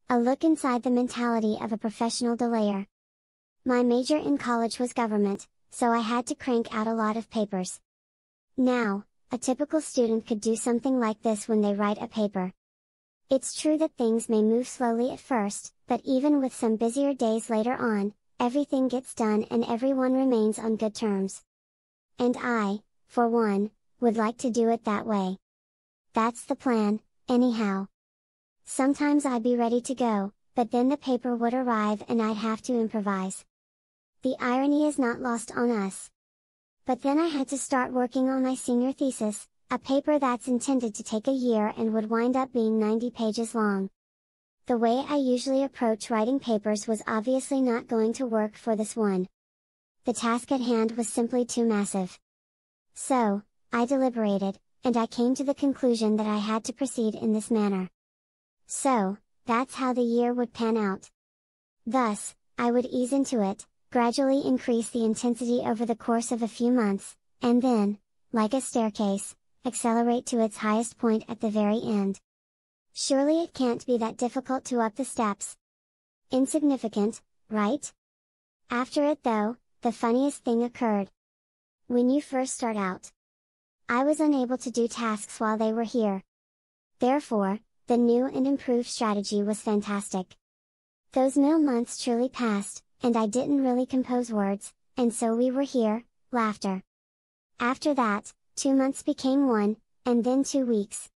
A look inside the mentality of a professional delayer. My major in college was government, so I had to crank out a lot of papers. Now, a typical student could do something like this when they write a paper. It's true that things may move slowly at first, but even with some busier days later on, everything gets done and everyone remains on good terms. And I, for one, would like to do it that way. That's the plan, anyhow. Sometimes I'd be ready to go, but then the paper would arrive and I'd have to improvise. The irony is not lost on us. But then I had to start working on my senior thesis, a paper that's intended to take a year and would wind up being 90 pages long. The way I usually approach writing papers was obviously not going to work for this one. The task at hand was simply too massive. So, I deliberated, and I came to the conclusion that I had to proceed in this manner. So, that's how the year would pan out. Thus, I would ease into it, gradually increase the intensity over the course of a few months, and then, like a staircase, accelerate to its highest point at the very end. Surely it can't be that difficult to up the steps. Insignificant, right? After it though, the funniest thing occurred. When you first start out, I was unable to do tasks while they were here. Therefore, the new and improved strategy was fantastic. Those middle months truly passed, and I didn't really compose words, and so we were here, laughter. After that, 2 months became 1, and then 2 weeks.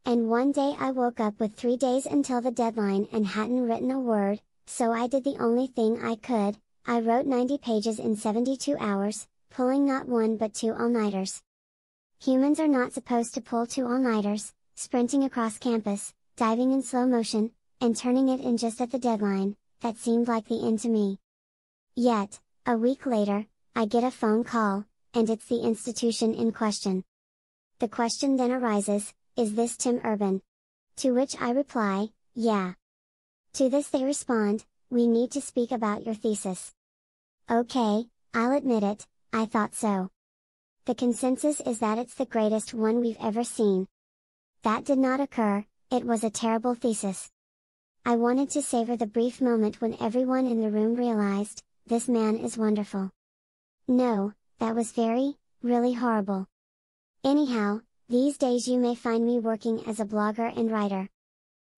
And one day I woke up with 3 days until the deadline and hadn't written a word, so I did the only thing I could, I wrote 90 pages in 72 hours, pulling not 1 but 2 all-nighters. Humans are not supposed to pull 2 all-nighters, sprinting across campus, diving in slow motion, and turning it in just at the deadline. That seemed like the end to me. Yet, a week later, I get a phone call, and it's the institution in question. The question then arises, is this Tim Urban? To which I reply, yeah. To this they respond, we need to speak about your thesis. Okay, I'll admit it, I thought so. The consensus is that it's the greatest one we've ever seen. That did not occur, it was a terrible thesis. I wanted to savor the brief moment when everyone in the room realized, this man is wonderful. No, that was really horrible. Anyhow, these days you may find me working as a blogger and writer.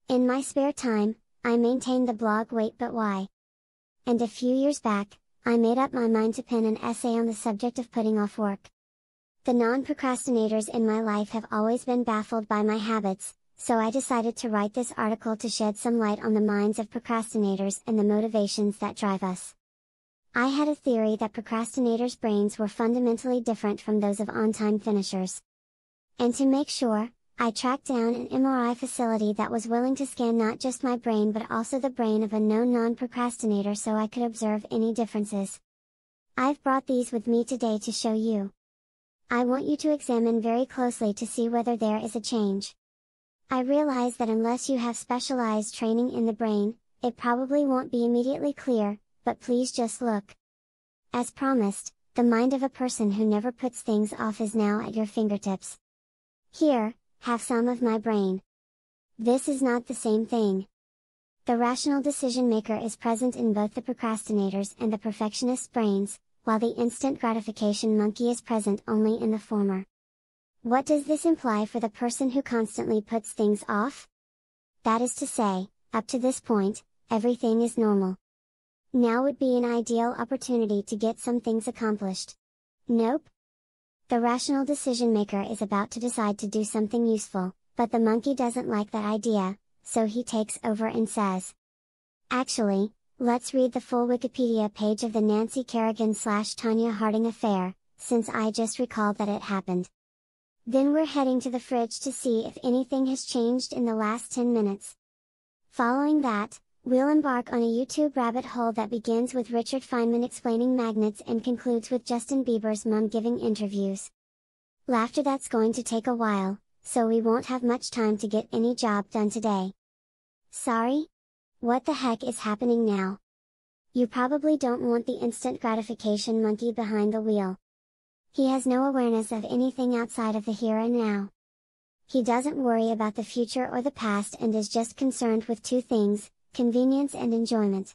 In my spare time, I maintain the blog Wait But Why. And a few years back, I made up my mind to pen an essay on the subject of putting off work. The non-procrastinators in my life have always been baffled by my habits, so I decided to write this article to shed some light on the minds of procrastinators and the motivations that drive us. I had a theory that procrastinators' brains were fundamentally different from those of on-time finishers. And to make sure, I tracked down an MRI facility that was willing to scan not just my brain but also the brain of a known non-procrastinator so I could observe any differences. I've brought these with me today to show you. I want you to examine very closely to see whether there is a change. I realize that unless you have specialized training in the brain, it probably won't be immediately clear, but please just look. As promised, the mind of a person who never puts things off is now at your fingertips. Here, have some of my brain. This is not the same thing. The rational decision maker is present in both the procrastinators and the perfectionist's brains, while the instant gratification monkey is present only in the former. What does this imply for the person who constantly puts things off? That is to say, up to this point, everything is normal. Now would be an ideal opportunity to get some things accomplished. Nope. The rational decision maker is about to decide to do something useful, but the monkey doesn't like that idea, so he takes over and says. Actually, let's read the full Wikipedia page of the Nancy Kerrigan/Tanya Harding affair, since I just recalled that it happened. Then we're heading to the fridge to see if anything has changed in the last 10 minutes. Following that, we'll embark on a YouTube rabbit hole that begins with Richard Feynman explaining magnets and concludes with Justin Bieber's mom giving interviews. Laughter that's going to take a while, so we won't have much time to get any job done today. Sorry? What the heck is happening now? You probably don't want the instant gratification monkey behind the wheel. He has no awareness of anything outside of the here and now. He doesn't worry about the future or the past and is just concerned with two things, convenience and enjoyment.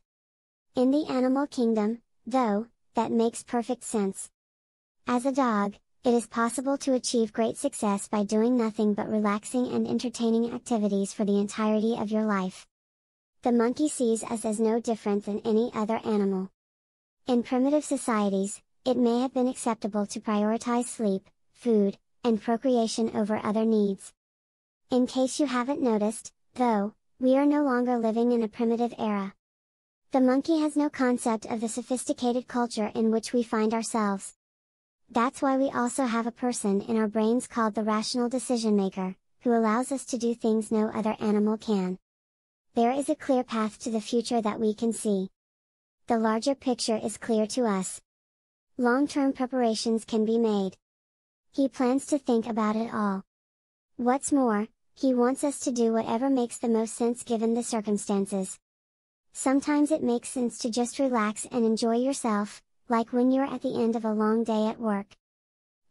In the animal kingdom, though, that makes perfect sense. As a dog, it is possible to achieve great success by doing nothing but relaxing and entertaining activities for the entirety of your life. The monkey sees us as no different than any other animal. In primitive societies, it may have been acceptable to prioritize sleep, food, and procreation over other needs. In case you haven't noticed, though, we are no longer living in a primitive era. The monkey has no concept of the sophisticated culture in which we find ourselves. That's why we also have a person in our brains called the rational decision maker, who allows us to do things no other animal can. There is a clear path to the future that we can see. The larger picture is clear to us. Long-term preparations can be made. He plans to think about it all. What's more, he wants us to do whatever makes the most sense given the circumstances. Sometimes it makes sense to just relax and enjoy yourself, like when you're at the end of a long day at work.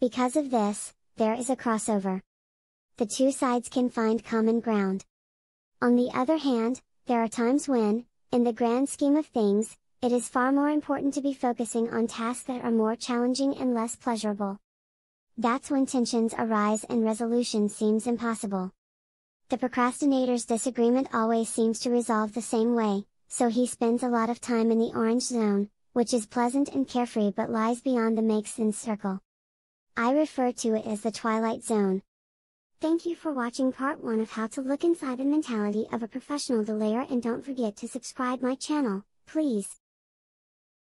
Because of this, there is a crossover. The two sides can find common ground. On the other hand, there are times when, in the grand scheme of things, it is far more important to be focusing on tasks that are more challenging and less pleasurable. That's when tensions arise and resolution seems impossible. The procrastinator's disagreement always seems to resolve the same way, so he spends a lot of time in the orange zone, which is pleasant and carefree but lies beyond the make sense circle. I refer to it as the twilight zone. Thank you for watching part 1 of how to look inside the mentality of a professional delayer, and don't forget to subscribe my channel, please.